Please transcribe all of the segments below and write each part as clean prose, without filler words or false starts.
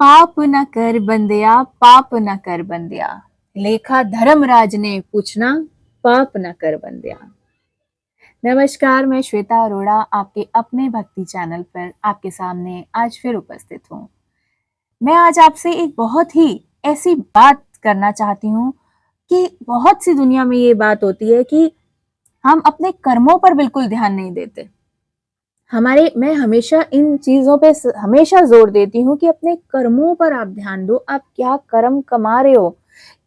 पाप न कर बंदया, पाप न कर बंदया, लेखा धर्मराज ने पूछना, पाप न कर बंदया। नमस्कार, मैं श्वेता अरोड़ा आपके अपने भक्ति चैनल पर आपके सामने आज फिर उपस्थित हूँ। मैं आज आपसे एक बहुत ही ऐसी बात करना चाहती हूँ कि बहुत सी दुनिया में ये बात होती है कि हम अपने कर्मों पर बिल्कुल ध्यान नहीं देते। मैं हमेशा इन चीजों पे हमेशा जोर देती हूँ कि अपने कर्मों पर आप ध्यान दो। आप क्या कर्म कमा रहे हो?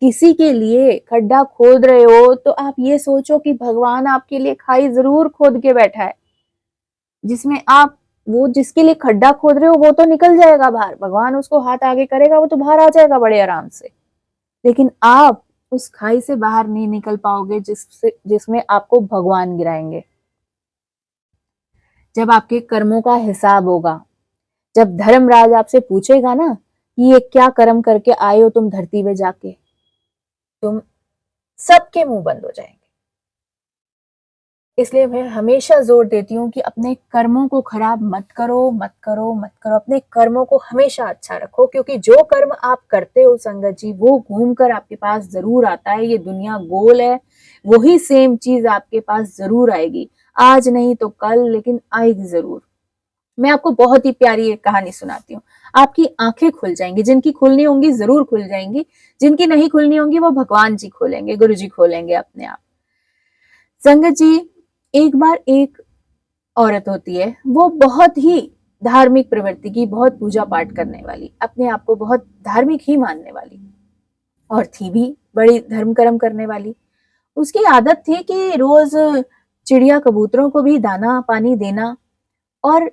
किसी के लिए खड्डा खोद रहे हो तो आप ये सोचो कि भगवान आपके लिए खाई जरूर खोद के बैठा है, जिसमें आप वो जिसके लिए खड्डा खोद रहे हो वो तो निकल जाएगा बाहर, भगवान उसको हाथ आगे करेगा, वो तो बाहर आ जाएगा बड़े आराम से। लेकिन आप उस खाई से बाहर नहीं निकल पाओगे जिसमें आपको भगवान गिराएंगे। जब आपके कर्मों का हिसाब होगा, जब धर्मराज आपसे पूछेगा ना कि ये क्या कर्म करके आए हो तुम धरती पे जाके, तुम सबके मुंह बंद हो जाएंगे। इसलिए मैं हमेशा जोर देती हूँ कि अपने कर्मों को खराब मत करो, मत करो, मत करो। अपने कर्मों को हमेशा अच्छा रखो, क्योंकि जो कर्म आप करते हो संगत जी, वो घूम कर आपके पास जरूर आता है। ये दुनिया गोल है, वही सेम चीज आपके पास जरूर आएगी, आज नहीं तो कल, लेकिन आएगी जरूर। मैं आपको बहुत ही प्यारी एक कहानी सुनाती हूँ, आपकी आंखें खुल जाएंगी। जिनकी खुलनी होंगी जरूर खुल जाएंगी, जिनकी नहीं खुलनी होंगी वो भगवान जी खोलेंगे, गुरु जी खोलेंगे अपने आप। संगत जी, एक बार एक औरत होती है, वो बहुत ही धार्मिक प्रवृत्ति की, बहुत पूजा पाठ करने वाली, अपने आप को बहुत धार्मिक ही मानने वाली, और थी भी बड़ी धर्म कर्म करने वाली। उसकी आदत थी कि रोज चिड़िया कबूतरों को भी दाना पानी देना। और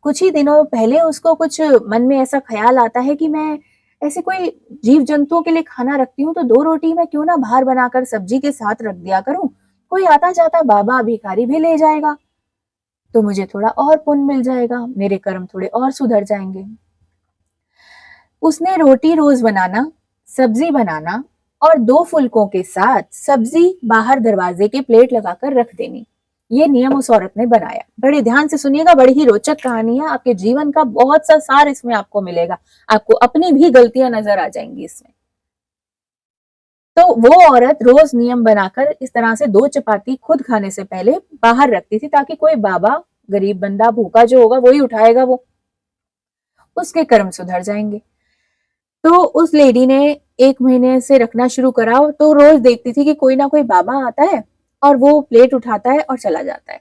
कुछ ही दिनों पहले उसको कुछ मन में ऐसा ख्याल आता है कि मैं ऐसे कोई जीव जंतुओं के लिए खाना रखती हूँ तो 2 रोटी मैं क्यों ना बाहर बनाकर सब्जी के साथ रख दिया करूं, कोई आता जाता बाबा भिखारी भी ले जाएगा तो मुझे थोड़ा और पुण्य मिल जाएगा, मेरे कर्म थोड़े और सुधर जाएंगे। उसने रोटी रोज बनाना, सब्जी बनाना, और 2 फुलकों के साथ सब्जी बाहर दरवाजे के प्लेट लगाकर रख देनी। ये नियम उस औरत ने बनाया। बड़े ध्यान से सुनिएगा, बड़ी ही रोचक कहानी है, आपके जीवन का बहुत सा सार इसमें आपको मिलेगा, आपको अपनी भी गलतियां नजर आ जाएंगी इसमें। तो वो औरत रोज नियम बनाकर इस तरह से 2 चपाती खुद खाने से पहले बाहर रखती थी, ताकि कोई बाबा, गरीब बंदा भूखा जो होगा वही उठाएगा, वो उसके कर्म सुधर जाएंगे। तो उस लेडी ने 1 महीने से रखना शुरू करा, तो रोज देखती थी कि कोई ना कोई बाबा आता है और वो प्लेट उठाता है और चला जाता है।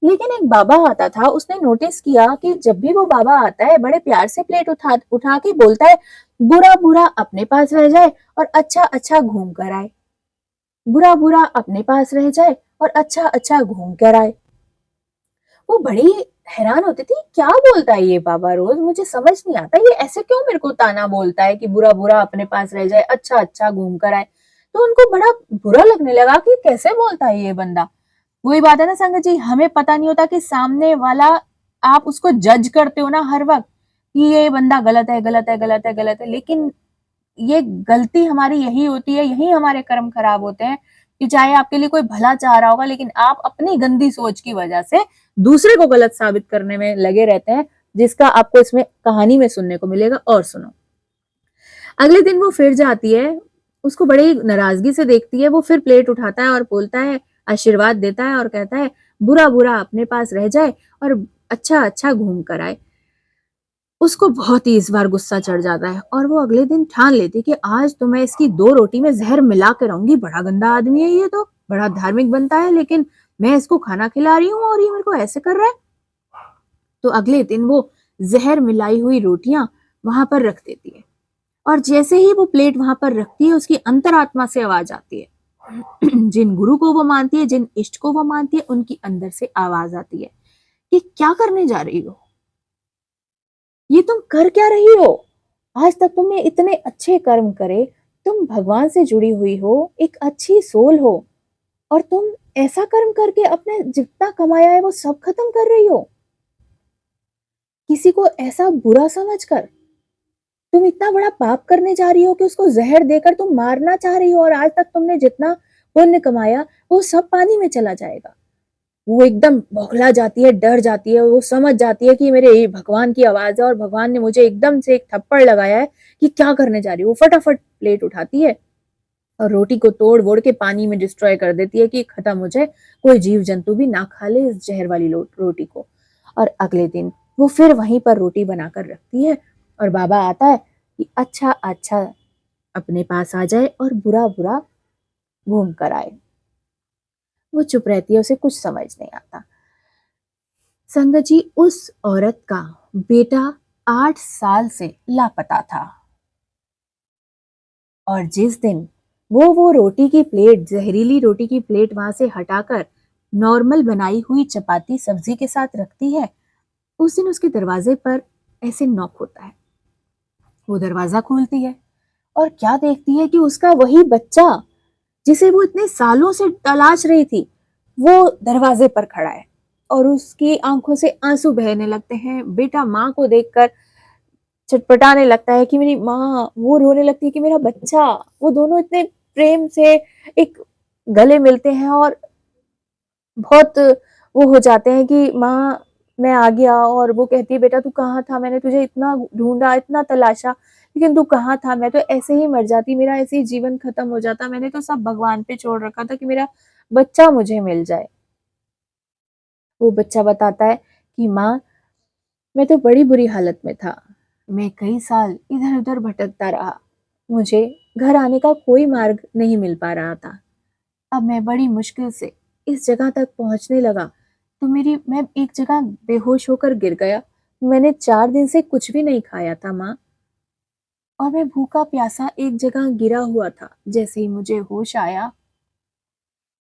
लेकिन एक बाबा आता था, उसने नोटिस किया कि जब भी वो बाबा आता है बड़े प्यार से प्लेट उठा उठा के बोलता है, बुरा बुरा अपने पास रह जाए और अच्छा अच्छा घूम कर आए, बुरा बुरा अपने पास रह जाए और अच्छा अच्छा घूम कर आए। वो बड़ी हैरान होती थी, क्या बोलता है ये बाबा रोज, मुझे समझ नहीं आता, ये ऐसे क्यों मेरे को ताना बोलता है कि बुरा बुरा अपने पास रह जाए, अच्छा अच्छा घूम कर आए। तो उनको बड़ा बुरा लगने लगा कि कैसे बोलता है ये बंदा। वही बात है ना संगत जी, हमें पता नहीं होता कि सामने वाला, आप उसको जज करते हो ना हर वक्त कि ये बंदा गलत है, गलत है, गलत है, गलत है, लेकिन ये गलती हमारी यही होती है, यही हमारे कर्म खराब होते हैं कि चाहे आपके लिए कोई भला चाह रहा होगा, लेकिन आप अपनी गंदी सोच की वजह से दूसरे को गलत साबित करने में लगे रहते हैं, जिसका आपको इसमें कहानी में सुनने को मिलेगा। और सुनो, अगले दिन वो फिर जाती है, उसको बड़ी नाराजगी से देखती है, वो फिर प्लेट उठाता है और बोलता है, आशीर्वाद देता है और कहता है, बुरा बुरा अपने पास रह जाए और अच्छा अच्छा घूम कर आए। उसको बहुत ही इस बार गुस्सा चढ़ जाता है और वो अगले दिन ठान लेती कि आज तो मैं इसकी 2 रोटी में जहर मिला के रहूंगी। बड़ा गंदा आदमी है ये, तो बड़ा धार्मिक बनता है, लेकिन मैं इसको खाना खिला रही हूँ और ये मेरे को ऐसे कर रहा है। तो अगले दिन वो जहर मिलाई हुई रोटियां वहां पर रख देती है, और जैसे ही वो प्लेट वहां पर रखती है, उसकी अंतरात्मा से आवाज आती है। जिन गुरु को वो मानती है, जिन इष्ट को वो मानती है, उनकी अंदर से आवाज आती है कि क्या करने जा रही हो, ये तुम कर क्या रही हो? आज तक तुमने इतने अच्छे कर्म करे, तुम भगवान से जुड़ी हुई हो, एक अच्छी सोल हो, और तुम ऐसा कर्म करके अपने जितना कमाया है वो सब खत्म कर रही हो, किसी को ऐसा बुरा समझकर। तुम इतना बड़ा पाप करने जा रही हो कि उसको जहर देकर तुम मारना चाह रही हो, और आज तक तुमने जितना पुण्य कमाया वो सब पानी में चला जाएगा। वो एकदम बौखला जाती है, डर जाती है, वो समझ जाती है कि मेरे ये भगवान की आवाज़ है और भगवान ने मुझे एकदम से एक थप्पड़ लगाया है कि क्या करने जा रही हो? वो फटाफट प्लेट उठाती है और रोटी को तोड़-वोड़ के पानी में डिस्ट्रॉय कर देती है कि खत्म हो जाए, कोई जीव-जंतु भी ना खा ले इस ज़हर वाली रोटी को। और अगले दिन वो फिर वहीं पर रोटी बनाकर रखती है और बाबा आता है कि अच्छा-अच्छा अपने पास आ जाए और बुरा-बुरा घूम कर आए। वो चुप रहती है, उसे कुछ समझ नहीं आता। संगत जी, उस औरत का बेटा 8 साल से लापता था और जिस दिन वो रोटी की प्लेट, जहरीली रोटी की प्लेट वहां से हटाकर नॉर्मल बनाई हुई चपाती सब्जी के साथ रखती है, उस दिन उसके दरवाजे पर ऐसे नॉक होता है। वो दरवाजा खोलती है और क्या देखती है कि उसका वही बच्चा जिसे वो इतने सालों से तलाश रही थी, वो दरवाजे पर खड़ा है और उसकी आंखों से आंसू बहने लगते हैं। बेटा माँ को देखकर छटपटाने लगता है कि मेरी माँ, वो रोने लगती है कि मेरा बच्चा। वो दोनों इतने प्रेम से एक गले मिलते हैं और बहुत वो हो जाते हैं कि माँ मैं आ गया, और वो कहती है बेटा तू कहाँ था, मैंने तुझे इतना ढूंढा, इतना तलाशा, लेकिन तू कहाँ था, मैं तो ऐसे ही मर जाती, मेरा ऐसे ही जीवन खत्म हो जाता, मैंने तो सब भगवान पे छोड़ रखा था कि मेरा बच्चा मुझे मिल जाए। वो बच्चा बताता है कि माँ मैं तो बड़ी बुरी हालत में था, मैं कई साल इधर उधर भटकता रहा, मुझे घर आने का कोई मार्ग नहीं मिल पा रहा था। अब मैं बड़ी मुश्किल से इस जगह तक पहुंचने लगा तो मैं एक जगह बेहोश होकर गिर गया। मैंने 4 दिन से कुछ भी नहीं खाया था माँ, और मैं भूखा प्यासा एक जगह गिरा हुआ था। जैसे ही मुझे होश आया,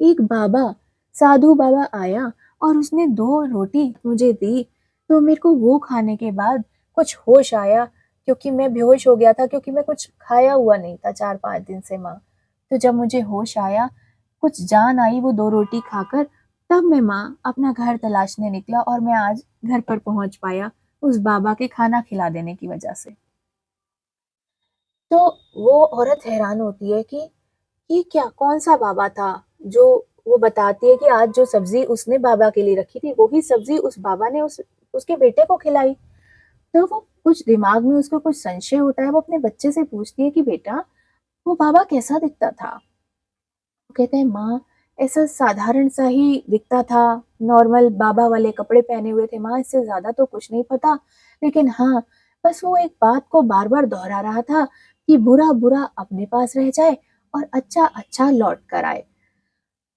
एक बाबा, साधु बाबा आया और उसने 2 रोटी मुझे दी। तो मेरे को वो खाने के बाद कुछ होश आया, क्योंकि मैं बेहोश हो गया था, क्योंकि मैं कुछ खाया हुआ नहीं था 4-5 दिन से माँ। तो जब मुझे होश आया, कुछ जान आई वो 2 रोटी खाकर, तब मैं माँ अपना घर तलाशने निकला और मैं आज घर पर पहुंच पाया उस बाबा के खाना खिला देने की वजह से। तो वो औरत हैरान होती है कि ये क्या, कौन-सा बाबा था जो, वो बताती है कि आज जो सब्ज़ी उसने बाबा के लिए रखी थी, वही सब्ज़ी उस बाबा ने उसके बेटे को खिलाई। तो वो कुछ दिमाग में उसको कुछ संशय होता है, वो अपने बच्चे से पूछती है कि बेटा, वो बाबा कैसा दिखता था? वो कहते हैं माँ, ऐसा साधारण सा ही दिखता था, नॉर्मल बाबा वाले कपड़े पहने हुए थे माँ, इससे ज़्यादा तो कुछ नहीं पता। लेकिन हाँ, बस वो एक बात को बार-बार दोहरा रहा था कि बुरा-बुरा अपने पास रह जाए और अच्छा-अच्छा लौट कर आए।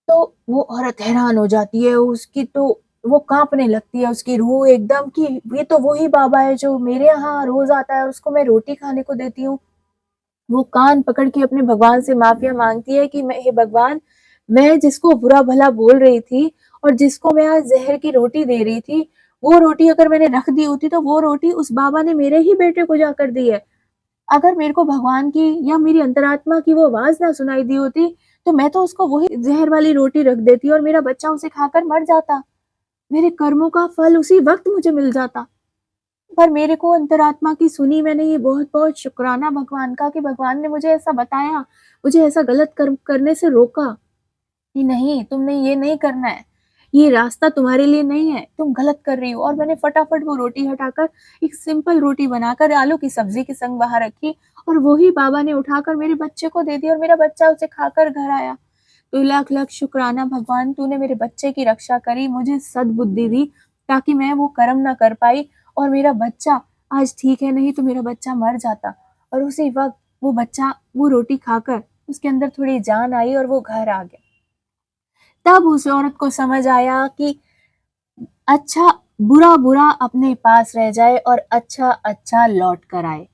तो वो औरत हैरान हो जाती है, उसकी तो वो काँपने लगती है, उसकी रूह एकदम कि ये तो वही बाबा है जो मेरे यहाँ रोज़ आता है और उसको मैं रोटी खाने को देती हूँ। वो कान पकड़ के अपने भगवान से माफ़िया माँगती है कि मैं, हे भगवान, मैं जिसको बुरा-भला बोल रही थी और जिसको मैं आज ज़हर की रोटी दे रही थी, वो रोटी अगर मैंने रख दी होती तो वो रोटी उस बाबा ने मेरे ही बेटे को जाकर दी है। अगर मेरे को भगवान की या मेरी अंतरात्मा की वो आवाज़ ना सुनाई दी होती, तो मैं तो उसको वही ज़हर वाली रोटी रख देती और मेरा बच्चा उसे खाकर मर जाता। मेरे कर्मों का फल उसी वक़्त मुझे मिल जाता। पर मेरे को अंतरात्मा की सुनी मैंने, ये बहुत-बहुत शुक्राना भगवान का कि भगवान ने मुझे ऐसा बताया, मुझे ऐसा गलत कर्म करने से रोका कि नहीं, तुमने ये नहीं करना है, ये रास्ता तुम्हारे लिए नहीं है, तुम गलत कर रही हो। और मैंने फटाफट वो रोटी हटाकर एक सिंपल रोटी बनाकर आलू की सब्जी के संग बाहर रखी और वही बाबा ने उठाकर मेरे बच्चे को दे दी और मेरा बच्चा उसे खाकर घर आया। तो लाख-लाख शुक्राना भगवान, तूने मेरे बच्चे की रक्षा करी, मुझे सद्बुद्धि दी ताकि मैं वो कर्म ना कर पाई और मेरा बच्चा आज ठीक है, नहीं तो मेरा बच्चा मर जाता। और उसी वक़्त वो बच्चा वो रोटी खाकर उसके अंदर थोड़ी जान आई और वो घर आ गया। तब उस औरत को समझ आया कि अच्छा, बुरा-बुरा अपने पास रह जाए और अच्छा-अच्छा लौट कर आए।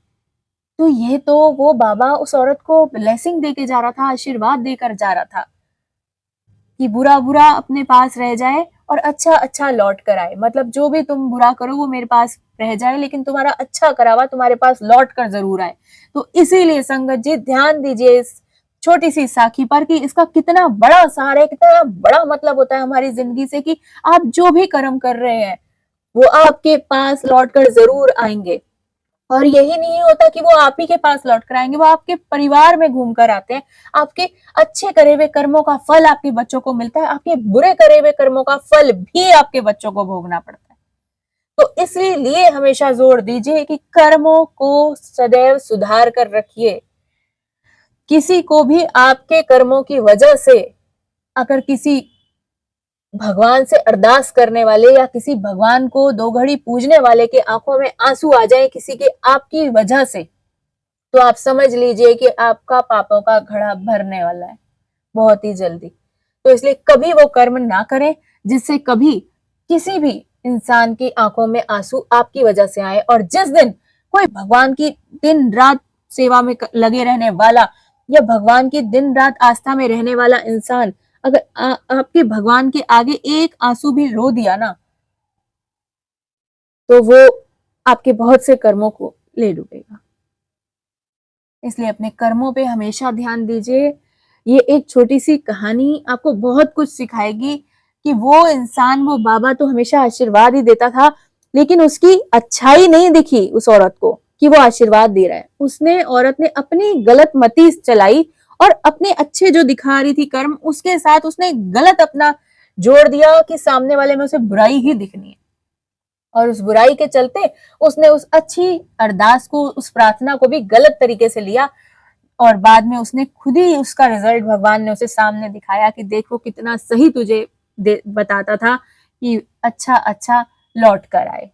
तो ये तो वो बाबा उस औरत को ब्लेसिंग देके जा रहा था, आशीर्वाद देकर जा रहा था कि बुरा-बुरा अपने पास रह जाए और अच्छा-अच्छा लौट कर आए। मतलब जो भी तुम बुरा करो वो मेरे पास रह जाए, लेकिन तुम्हारा अच्छा करा हुआ तुम्हारे पास लौट कर ज़रूर आए। तो इसीलिए संगत जी ध्यान दीजिए इस छोटी-सी साखी पर कि इसका कितना बड़ा सार है, कितना बड़ा मतलब होता है हमारी ज़िंदगी से कि आप जो भी कर्म कर रहे हैं, वो आपके पास लौट कर ज़रूर आएँगे। और यही नहीं होता कि वो आप ही के पास लौट कर आएंगे, वो आपके परिवार में घूम कर आते हैं। आपके अच्छे करे हुए कर्मों का फल आपके बच्चों को मिलता है, आपके बुरे करे हुए कर्मों का फल भी आपके बच्चों को भोगना पड़ता है। तो इसलिए हमेशा जोर दीजिए कि कर्मों को सदैव सुधार कर रखिए। किसी को भी आपके कर्मों की वजह से, अगर किसी भगवान से अरदास करने वाले या किसी भगवान को दो घड़ी पूजने वाले के आंखों में आंसू आ जाए किसी के आपकी वजह से, तो आप समझ लीजिए कि आपका पापों का घड़ा भरने वाला है बहुत ही जल्दी। तो इसलिए कभी वो कर्म ना करें जिससे कभी किसी भी इंसान की आंखों में आंसू आपकी वजह से आए। और जिस दिन कोई भगवान की दिन रात सेवा में लगे रहने वाला या भगवान की दिन रात आस्था में रहने वाला इंसान अगर आपके भगवान के आगे एक आंसू भी रो दिया ना, तो वो आपके बहुत से कर्मों को ले डूबेगा। इसलिए अपने कर्मों पे हमेशा ध्यान दीजिए। ये एक छोटी सी कहानी आपको बहुत कुछ सिखाएगी कि वो इंसान, वो बाबा तो हमेशा आशीर्वाद ही देता था, लेकिन उसकी अच्छाई नहीं दिखी उस औरत को कि वो आशीर्वाद दे रहा है। उसने, औरत ने अपनी गलत मति चलाई और अपने अच्छे जो दिखा रही थी कर्म, उसके साथ उसने गलत अपना जोड़ दिया कि सामने वाले में उसे बुराई ही दिखनी है। और उस बुराई के चलते उसने उस अच्छी अरदास को, उस प्रार्थना को भी गलत तरीके से लिया। और बाद में उसने खुद ही उसका रिजल्ट भगवान ने उसे सामने दिखाया कि देखो कितना सही तुझे बताता था कि अच्छा अच्छा लौट कर आए।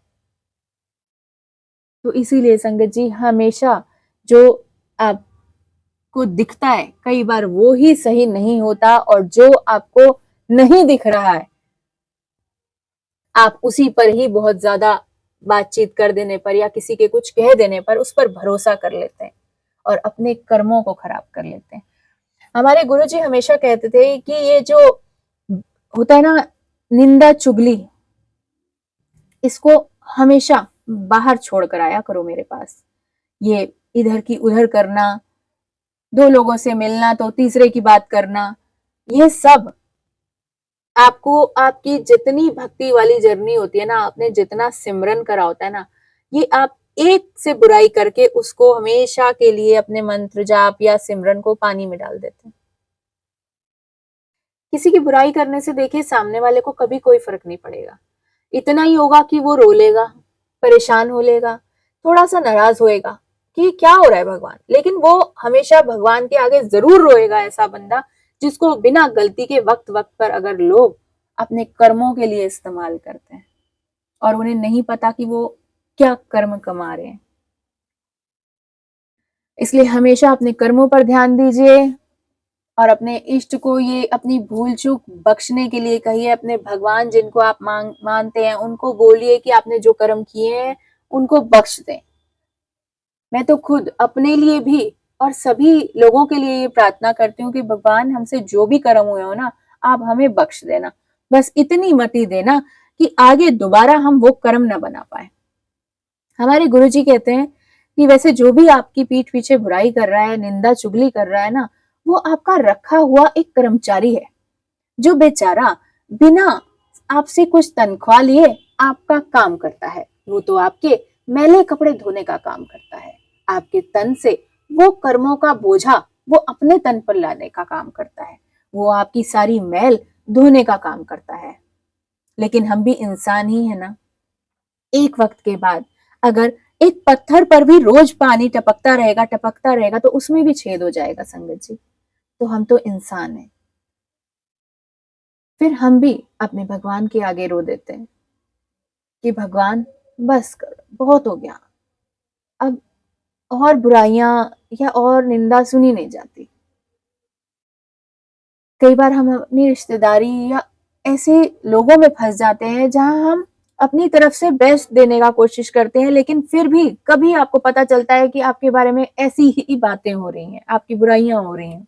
तो इसीलिए संगत जी, हमेशा जो आपको दिखता है कई बार वो ही सही नहीं होता, और जो आपको नहीं दिख रहा है आप उसी पर ही बहुत ज्यादा बातचीत कर देने पर या किसी के कुछ कह देने पर उस पर भरोसा कर लेते हैं और अपने कर्मों को खराब कर लेते हैं। हमारे गुरुजी हमेशा कहते थे कि ये जो होता है ना निंदा चुगली, इसको हमेशा बाहर छोड़ कर आया करो मेरे पास। ये इधर की उधर करना, दो लोगों से मिलना तो तीसरे की बात करना, ये सब आपको आपकी जितनी भक्ति वाली जर्नी होती है ना, आपने जितना सिमरन करा होता है ना, ये आप एक से बुराई करके उसको हमेशा के लिए अपने मंत्र जाप या सिमरन को पानी में डाल देते हैं। किसी की बुराई करने से देखिए सामने वाले को कभी कोई फर्क नहीं पड़ेगा। इतना ही होगा कि वो रो लेगा, परेशान हो लेगा, थोड़ा सा नाराज होएगा कि क्या हो रहा है भगवान, लेकिन वो हमेशा भगवान के आगे जरूर रोएगा ऐसा बंदा जिसको बिना गलती के वक्त वक्त पर अगर लोग अपने कर्मों के लिए इस्तेमाल करते हैं और उन्हें नहीं पता कि वो क्या कर्म कमा रहे हैं। इसलिए हमेशा अपने कर्मों पर ध्यान दीजिए और अपने इष्ट को ये अपनी भूल चूक बख्शने के लिए कहिए। अपने भगवान जिनको आप मानते हैं उनको बोलिए कि आपने जो कर्म किए हैं उनको बख्श दें। मैं तो खुद अपने लिए भी और सभी लोगों के लिए ये प्रार्थना करती हूँ कि भगवान हमसे जो भी कर्म हुए हो ना, आप हमें बख्श देना। बस इतनी मति देना कि आगे दोबारा हम वो कर्म ना बना पाए। हमारे गुरुजी कहते हैं कि वैसे जो भी आपकी पीठ पीछे बुराई कर रहा है, निंदा चुगली कर रहा है ना, वो आपका रखा हुआ एक कर्मचारी है जो बेचारा बिना आपसे कुछ तनख्वाह लिए आपका काम करता है। वो तो आपके मैले कपड़े धोने का काम करता है, आपके तन से वो कर्मों का बोझा वो अपने तन पर लाने का काम करता है, वो आपकी सारी मैल धोने का काम करता है। लेकिन हम भी इंसान ही है ना। एक वक्त के बाद अगर एक पत्थर पर भी रोज पानी टपकता रहेगा तो उसमें भी छेद हो जाएगा संगत जी। तो हम तो इंसान हैं। फिर हम भी अपने भगवान के आगे रो देते हैं कि भगवान बस करो, बहुत हो गया, अब और बुराइयां या और निंदा सुनी नहीं जाती। कई बार हम अपनी रिश्तेदारी या ऐसे लोगों में फंस जाते हैं जहां हम अपनी तरफ से बेस्ट देने का कोशिश करते हैं, लेकिन फिर भी कभी आपको पता चलता है कि आपके बारे में ऐसी ही बातें हो रही हैं, आपकी बुराइयां हो रही हैं।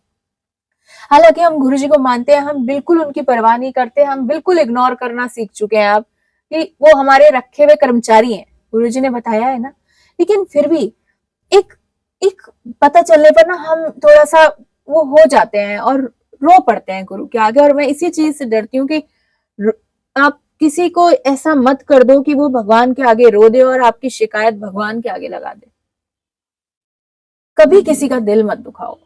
हालांकि हम गुरु जी को मानते हैं, हम बिल्कुल उनकी परवाह नहीं करते, हम बिल्कुल इग्नोर करना सीख चुके हैं अब कि वो हमारे रखे हुए कर्मचारी हैं, गुरु जी ने बताया है ना। लेकिन फिर भी एक एक पता चलने पर ना हम थोड़ा सा वो हो जाते हैं और रो पड़ते हैं गुरु के आगे। और मैं इसी चीज से डरती हूँ कि आप किसी को ऐसा मत कर दो कि वो भगवान के आगे रो दे और आपकी शिकायत भगवान के आगे लगा दे। कभी किसी का दिल मत दुखाओ।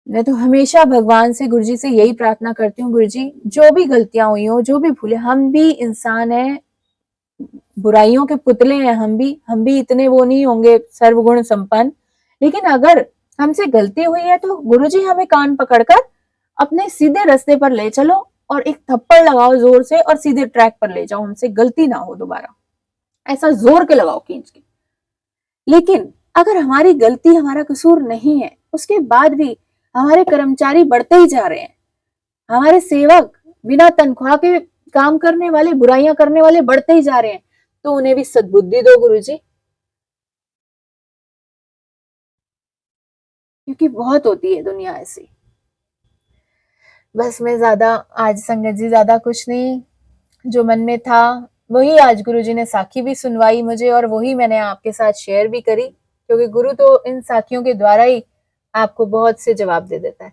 मैं तो हमेशा भगवान से, गुरु जी से यही प्रार्थना करती हूँ, गुरु जी जो भी गलतियां हुई हो, जो भी भूले, हम भी इंसान हैं, बुराइयों के पुतले हैं, हम भी इतने वो नहीं होंगे सर्वगुण संपन्न। लेकिन अगर हमसे गलती हुई है तो गुरु जी हमें कान पकड़कर अपने सीधे रास्ते पर ले चलो और एक थप्पड़ लगाओ जोर से और सीधे ट्रैक पर ले जाओ, हमसे गलती ना हो दोबारा, ऐसा जोर के लगाओ, खींच के। लेकिन अगर हमारी गलती, हमारा कसूर नहीं है, उसके बाद भी हमारे कर्मचारी बढ़ते ही जा रहे हैं, हमारे सेवक बिना तनख्वाह के काम करने वाले, बुराइयां करने वाले बढ़ते ही जा रहे हैं, तो उन्हें भी सद्बुद्धि दो गुरुजी, क्योंकि बहुत होती है दुनिया ऐसी। बस मैं ज्यादा आज संगत जी, ज्यादा कुछ नहीं, जो मन में था वही आज गुरुजी ने साखी भी सुनवाई मुझे, और वही मैंने आपके साथ शेयर भी करी, क्योंकि गुरु तो इन साखियों के द्वारा ही आपको बहुत से जवाब दे देता है।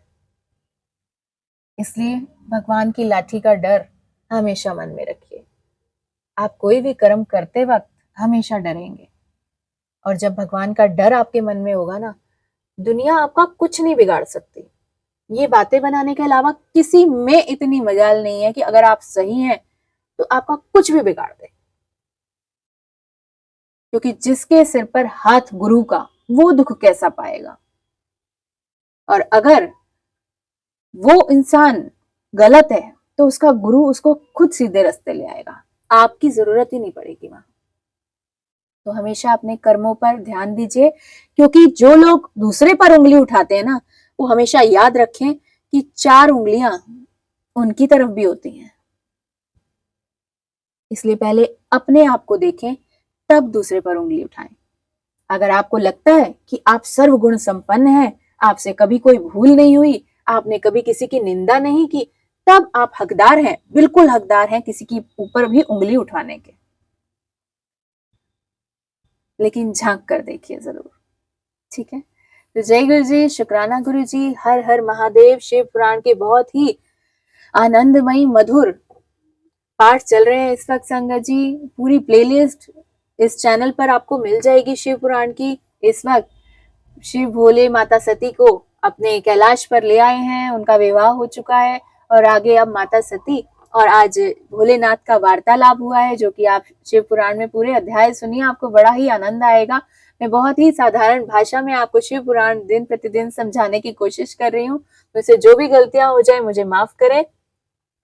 इसलिए भगवान की लाठी का डर हमेशा मन में रखिए। आप कोई भी कर्म करते वक्त हमेशा डरेंगे, और जब भगवान का डर आपके मन में होगा ना, दुनिया आपका कुछ नहीं बिगाड़ सकती। ये बातें बनाने के अलावा किसी में इतनी मजाल नहीं है कि अगर आप सही हैं तो आपका कुछ भी बिगाड़ दे, क्योंकि जिसके सिर पर हाथ गुरु का, वो दुख कैसा पाएगा। और अगर वो इंसान गलत है तो उसका गुरु उसको खुद सीधे रास्ते ले आएगा, आपकी जरूरत ही नहीं पड़ेगी वहां। तो हमेशा अपने कर्मों पर ध्यान दीजिए, क्योंकि जो लोग दूसरे पर उंगली उठाते हैं ना, वो हमेशा याद रखें कि 4 उंगलियां उनकी तरफ भी होती हैं। इसलिए पहले अपने आप को देखें, तब दूसरे पर उंगली उठाएं। अगर आपको लगता है कि आप सर्वगुण संपन्न हैं, आपसे कभी कोई भूल नहीं हुई, आपने कभी किसी की निंदा नहीं की, तब आप हकदार हैं, बिल्कुल हकदार हैं किसी की ऊपर भी उंगली उठाने के। लेकिन झांक कर देखिए जरूर, ठीक है। तो जय गुरु जी, शुक्राना गुरु जी, हर हर महादेव। शिव पुराण के बहुत ही आनंदमयी मधुर पाठ चल रहे हैं इस वक्त संगत जी। पूरी प्लेलिस्ट इस चैनल पर आपको मिल जाएगी शिव पुराण की। इस वक्त शिव भोले माता सती को अपने कैलाश पर ले आए हैं, उनका विवाह हो चुका है, और आगे अब माता सती और आज भोलेनाथ का वार्तालाप हुआ है, जो कि आप शिव पुराण में पूरे अध्याय सुनिए, आपको बड़ा ही आनंद आएगा। मैं बहुत ही साधारण भाषा में आपको शिव पुराण दिन प्रतिदिन समझाने की कोशिश कर रही हूँ। मुझसे जो भी गलतियां हो जाए मुझे माफ करें,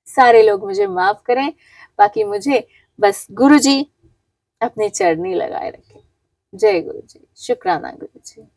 सारे लोग मुझे माफ करें, बाकी मुझे बस गुरु जी अपने चरणी लगाए रखें। जय गुरु जी, शुक्राना गुरु जी।